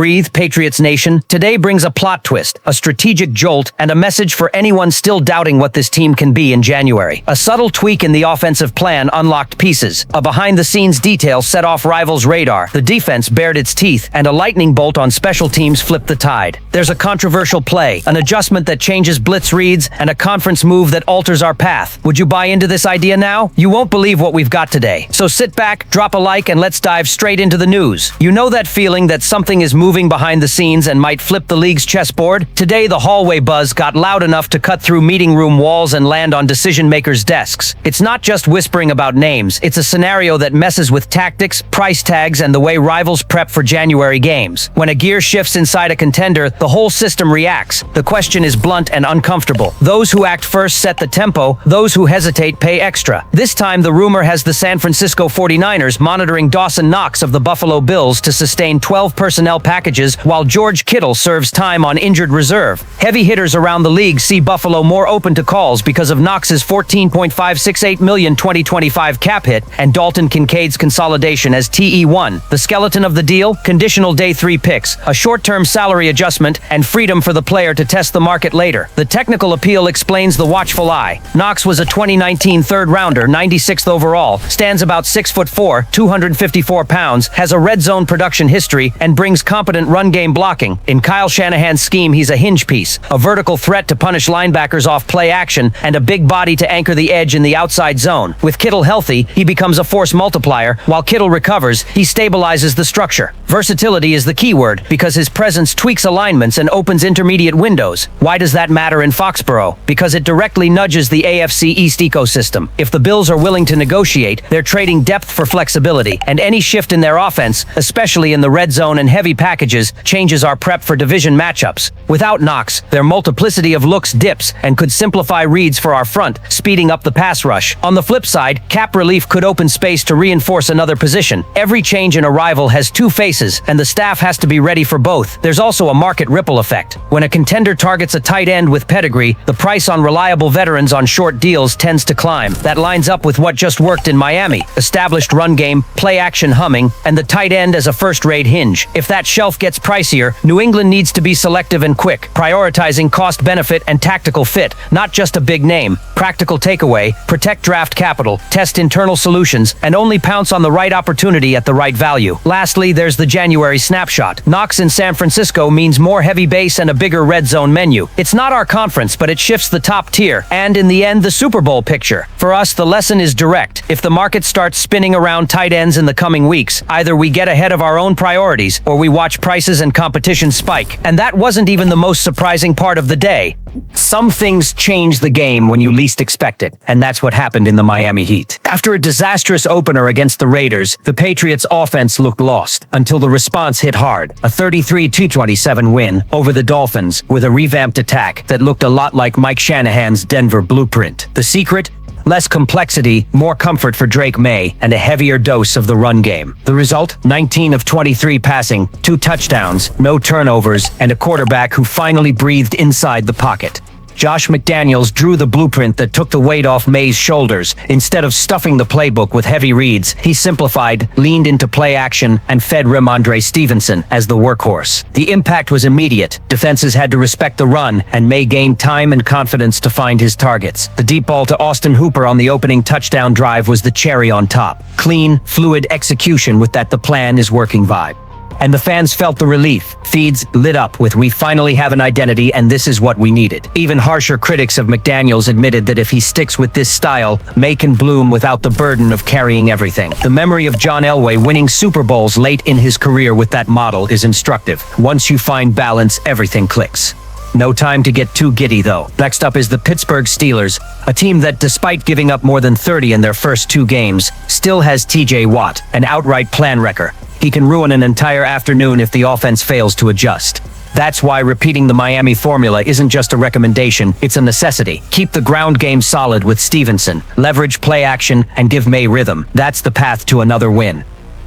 breathe, Patriots Nation. Today brings a plot twist, a strategic jolt, and a message for anyone still doubting what this team can be in January. A subtle tweak in the offensive plan unlocked pieces. A behind-the-scenes detail set off rivals' radar. The defense bared its teeth, and a lightning bolt on special teams flipped the tide. There's a controversial play, an adjustment that changes blitz reads, and a conference move that alters our path. Would you buy into this idea now? You won't believe what we've got today. So sit back, drop a like, and let's dive straight into the news. You know that feeling that something is moving behind the scenes and might flip the league's chessboard? Today, the hallway buzz got loud enough to cut through meeting room walls and land on decision-makers' desks. It's not just whispering about names, it's a scenario that messes with tactics, price tags, and the way rivals prep for January games. When a gear shifts inside a contender, the whole system reacts. The question is blunt and uncomfortable. Those who act first set the tempo, those who hesitate pay extra. This time, the rumor has the San Francisco 49ers monitoring Dawson Knox of the Buffalo Bills to sustain 12 personnel packages while George Kittle serves time on injured reserve. Heavy hitters around the league see Buffalo more open to calls because of Knox's $14.568 million 2025 cap hit and Dalton Kincaid's consolidation as TE1. The skeleton of the deal? Conditional day 3 picks, a short-term salary adjustment, and freedom for the player to test the market later. The technical appeal explains the watchful eye. Knox was a 2019 third-rounder, 96th overall, stands about 6'4", 254 pounds, has a red zone production history, and brings competent run game blocking. In Kyle Shanahan's scheme, he's a hinge piece, a vertical threat to punish linebackers off play action, and a big body to anchor the edge in the outside zone. With Kittle healthy, he becomes a force multiplier. While Kittle recovers, he stabilizes the structure. Versatility is the key word, because his presence tweaks alignments and opens intermediate windows. Why does that matter in Foxborough? Because it directly nudges the AFC East ecosystem. If the Bills are willing to negotiate, they're trading depth for flexibility, and any shift in their offense, especially in the red zone and heavy packages, changes our prep for division matchups. Without Knox, their multiplicity of looks dips and could simplify reads for our front, speeding up the pass rush. On the flip side, cap relief could open space to reinforce another position. Every change in arrival has two faces, and the staff has to be ready for both. There's also a market ripple effect. When a contender targets a tight end with pedigree, the price on reliable veterans on short deals tends to climb. That lines up with what just worked in Miami. Established run game, play action humming, and the tight end as a first-rate hinge. If that shelf gets pricier, New England needs to be selective and quick, prioritizing cost-benefit and tactical fit, not just a big name. Practical takeaway: protect draft capital, test internal solutions, and only pounce on the right opportunity at the right value. Lastly, there's the January snapshot. Knox in San Francisco means more heavy base and a bigger red zone menu. It's not our conference, but it shifts the top tier, and in the end, the Super Bowl picture. For us, the lesson is direct. If the market starts spinning around tight ends in the coming weeks, either we get ahead of our own priorities, or we watch prices and competition spike. And that wasn't even the most surprising part of the day. Some things change the game when you least expect it, and that's what happened in the Miami Heat. After a disastrous opener against the Raiders, the Patriots' offense looked lost, until the response hit hard. A 33-27 win over the Dolphins, with a revamped attack that looked a lot like Mike Shanahan's Denver blueprint. The secret? Less complexity, more comfort for Drake May, and a heavier dose of the run game. The result? 19 of 23 passing, 2 touchdowns, no turnovers, and a quarterback who finally breathed inside the pocket. Josh McDaniels drew the blueprint that took the weight off May's shoulders. Instead of stuffing the playbook with heavy reads, he simplified, leaned into play action, and fed Ramondre Stevenson as the workhorse. The impact was immediate. Defenses had to respect the run, and May gained time and confidence to find his targets. The deep ball to Austin Hooper on the opening touchdown drive was the cherry on top. Clean, fluid execution with that the plan is working vibe. And the fans felt the relief. Feeds lit up with "We finally have an identity, and this is what we needed." Even harsher critics of McDaniels admitted that if he sticks with this style, May can bloom without the burden of carrying everything. The memory of John Elway winning Super Bowls late in his career with that model is instructive. Once you find balance, everything clicks. No time to get too giddy, though. Next up is the Pittsburgh Steelers, a team that, despite giving up more than 30 in their first 2 games, still has TJ Watt, an outright plan wrecker. He can ruin an entire afternoon if the offense fails to adjust. That's why repeating the Miami formula isn't just a recommendation, it's a necessity. Keep the ground game solid with Stevenson, leverage play action, and give May rhythm. That's the path to another win.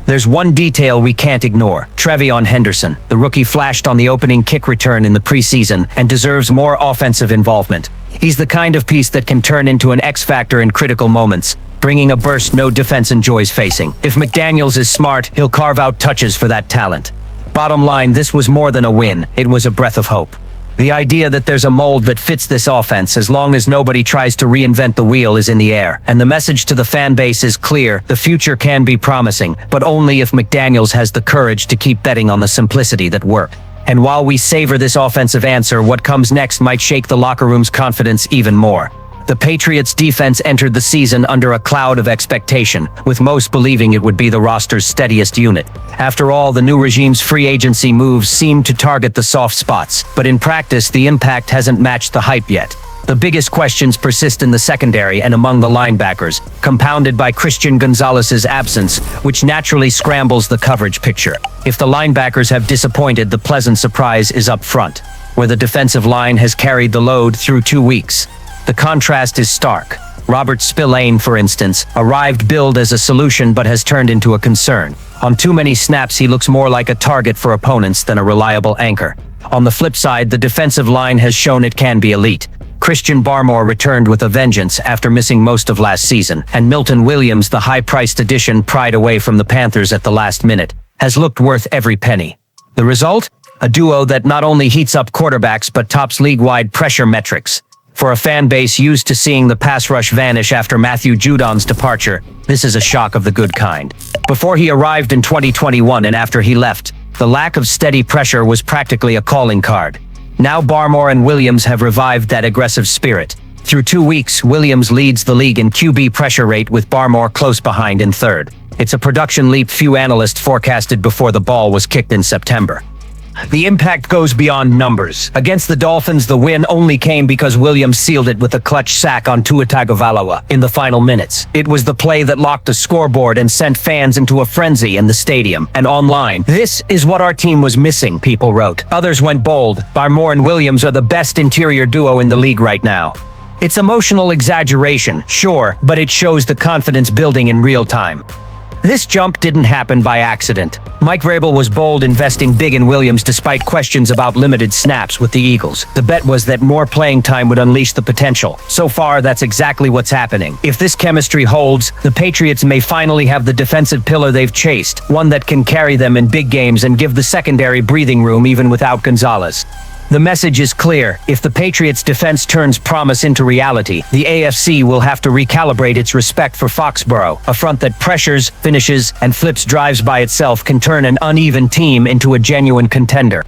There's one detail we can't ignore: Trevion Henderson. The rookie flashed on the opening kick return in the preseason and deserves more offensive involvement. He's the kind of piece that can turn into an X-factor in critical moments, bringing a burst no defense enjoys facing. If McDaniels is smart, he'll carve out touches for that talent. Bottom line, this was more than a win. It was a breath of hope. The idea that there's a mold that fits this offense as long as nobody tries to reinvent the wheel is in the air. And the message to the fan base is clear. The future can be promising, but only if McDaniels has the courage to keep betting on the simplicity that worked. And while we savor this offensive answer, what comes next might shake the locker room's confidence even more. The Patriots' defense entered the season under a cloud of expectation, with most believing it would be the roster's steadiest unit. After all, the new regime's free agency moves seemed to target the soft spots, but in practice, the impact hasn't matched the hype yet. The biggest questions persist in the secondary and among the linebackers, compounded by Christian Gonzalez's absence, which naturally scrambles the coverage picture. If the linebackers have disappointed, the pleasant surprise is up front, where the defensive line has carried the load through 2 weeks. The contrast is stark. Robert Spillane, for instance, arrived billed as a solution but has turned into a concern. On too many snaps, he looks more like a target for opponents than a reliable anchor. On the flip side, the defensive line has shown it can be elite. Christian Barmore returned with a vengeance after missing most of last season, and Milton Williams, the high-priced addition pried away from the Panthers at the last minute, has looked worth every penny. The result? A duo that not only heats up quarterbacks but tops league-wide pressure metrics. For a fan base used to seeing the pass rush vanish after Matthew Judon's departure, this is a shock of the good kind. Before he arrived in 2021 and after he left, the lack of steady pressure was practically a calling card. Now Barmore and Williams have revived that aggressive spirit. Through 2 weeks, Williams leads the league in QB pressure rate with Barmore close behind in third. It's a production leap few analysts forecasted before the ball was kicked in September. The impact goes beyond numbers. Against the Dolphins, the win only came because Williams sealed it with a clutch sack on Tua Tagovailoa in the final minutes. It was the play that locked the scoreboard and sent fans into a frenzy in the stadium and online. "This is what our team was missing," people wrote. Others went bold. Barmore and Williams are the best interior duo in the league right now. It's emotional exaggeration, sure, but it shows the confidence building in real time. This jump didn't happen by accident. Mike Vrabel was bold investing big in Williams despite questions about limited snaps with the Eagles. The bet was that more playing time would unleash the potential. So far, that's exactly what's happening. If this chemistry holds, the Patriots may finally have the defensive pillar they've chased, one that can carry them in big games and give the secondary breathing room even without Gonzalez. The message is clear. If the Patriots' defense turns promise into reality, the AFC will have to recalibrate its respect for Foxborough. A front that pressures, finishes, and flips drives by itself can turn an uneven team into a genuine contender.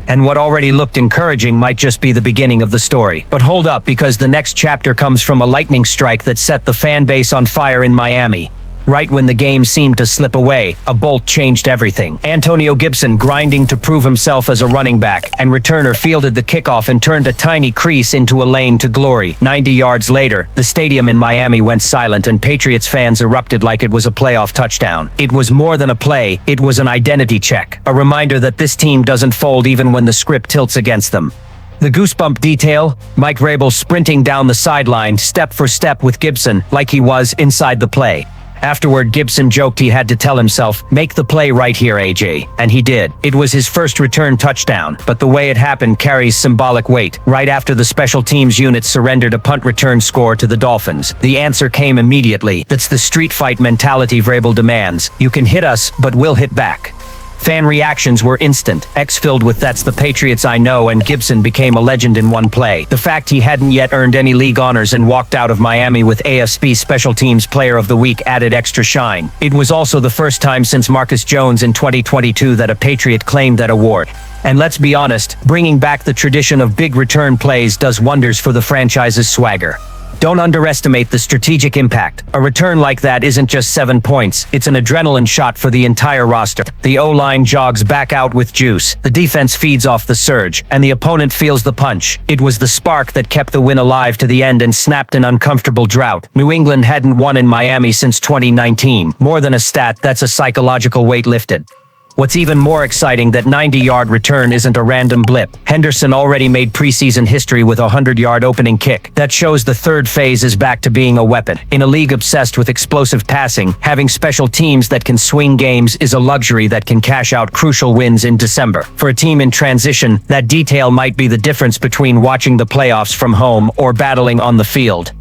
And what already looked encouraging might just be the beginning of the story. But hold up, because the next chapter comes from a lightning strike that set the fan base on fire in Miami. Right when the game seemed to slip away, a bolt changed everything. Antonio Gibson, grinding to prove himself as a running back, and returner, fielded the kickoff and turned a tiny crease into a lane to glory. 90 yards later, the stadium in Miami went silent and Patriots fans erupted like it was a playoff touchdown. It was more than a play, it was an identity check. A reminder that this team doesn't fold even when the script tilts against them. The goosebump detail? Mike Vrabel sprinting down the sideline, step for step with Gibson, like he was inside the play. Afterward, Gibson joked he had to tell himself, "Make the play right here, AJ." And he did. It was his first return touchdown, but the way it happened carries symbolic weight. Right after the special teams unit surrendered a punt return score to the Dolphins, the answer came immediately. That's the street fight mentality Vrabel demands. You can hit us, but we'll hit back. Fan reactions were instant. X filled with "That's the Patriots I know," and Gibson became a legend in one play. The fact he hadn't yet earned any league honors and walked out of Miami with AFC Special Teams Player of the Week added extra shine. It was also the first time since Marcus Jones in 2022 that a Patriot claimed that award. And let's be honest, bringing back the tradition of big return plays does wonders for the franchise's swagger. Don't underestimate the strategic impact. A return like that isn't just 7 points, it's an adrenaline shot for the entire roster. The O-line jogs back out with juice, the defense feeds off the surge, and the opponent feels the punch. It was the spark that kept the win alive to the end and snapped an uncomfortable drought. New England hadn't won in Miami since 2019. More than a stat, that's a psychological weight lifted. What's even more exciting, that 90-yard return isn't a random blip. Henderson already made preseason history with a 100-yard opening kick. That shows the third phase is back to being a weapon. In a league obsessed with explosive passing, having special teams that can swing games is a luxury that can cash out crucial wins in December. For a team in transition, that detail might be the difference between watching the playoffs from home or battling on the field.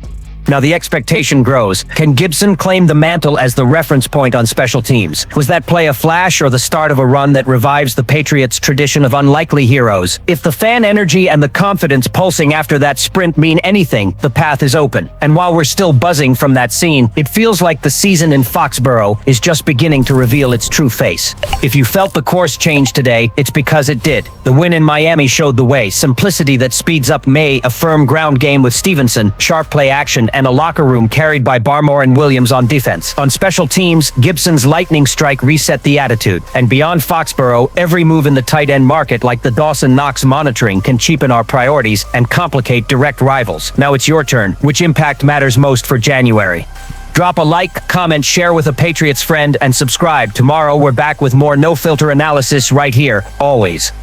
Now the expectation grows. Can Gibson claim the mantle as the reference point on special teams? Was that play a flash or the start of a run that revives the Patriots' tradition of unlikely heroes? If the fan energy and the confidence pulsing after that sprint mean anything, the path is open. And while we're still buzzing from that scene, it feels like the season in Foxborough is just beginning to reveal its true face. If you felt the course change today, it's because it did. The win in Miami showed the way. Simplicity that speeds up May, a firm ground game with Stevenson, sharp play action, and a locker room carried by Barmore and Williams on defense. On special teams, Gibson's lightning strike reset the attitude. And beyond Foxborough, every move in the tight end market, like the Dawson Knox monitoring, can cheapen our priorities and complicate direct rivals. Now it's your turn. Which impact matters most for January? Drop a like, comment, share with a Patriots friend, and subscribe. Tomorrow we're back with more no-filter analysis right here, always.